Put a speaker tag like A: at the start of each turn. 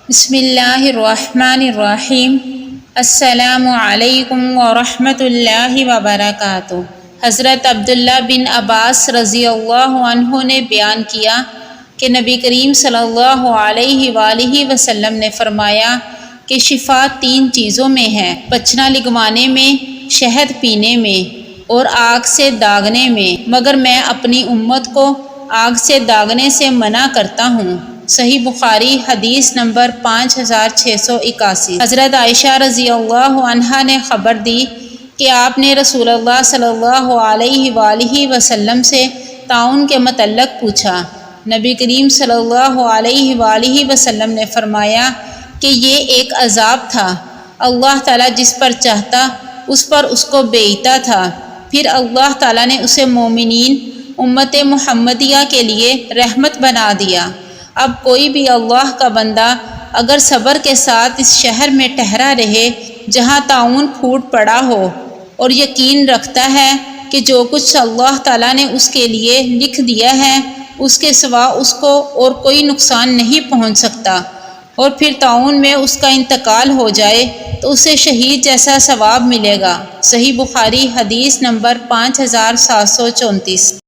A: بسم اللہ الرحمن الرحیم۔ السلام علیکم ورحمۃ اللہ وبرکاتہ۔ حضرت عبداللہ بن عباس رضی اللہ عنہ نے بیان کیا کہ نبی کریم صلی اللہ علیہ وآلہ وسلم نے فرمایا کہ شفا 3 چیزوں میں ہے: بچنا لگوانے میں، شہد پینے میں اور آگ سے داغنے میں، مگر میں اپنی امت کو آگ سے داغنے سے منع کرتا ہوں۔ صحیح بخاری حدیث نمبر 5681۔ حضرت عائشہ رضی اللہ عنہا نے خبر دی کہ آپ نے رسول اللہ صلی اللہ علیہ وآلہ وسلم سے طاعون کے متعلق پوچھا۔ نبی کریم صلی اللہ علیہ وآلہ وسلم نے فرمایا کہ یہ ایک عذاب تھا، اللہ تعالیٰ جس پر چاہتا اس پر اس کو بھیجتا تھا، پھر اللہ تعالیٰ نے اسے مومنین امت محمدیہ کے لیے رحمت بنا دیا۔ اب کوئی بھی اللہ کا بندہ اگر صبر کے ساتھ اس شہر میں ٹھہرا رہے جہاں طاعون پھوٹ پڑا ہو اور یقین رکھتا ہے کہ جو کچھ اللہ تعالیٰ نے اس کے لیے لکھ دیا ہے اس کے سوا اس کو اور کوئی نقصان نہیں پہنچ سکتا، اور پھر طاعون میں اس کا انتقال ہو جائے تو اسے شہید جیسا ثواب ملے گا۔ صحیح بخاری حدیث نمبر 5734۔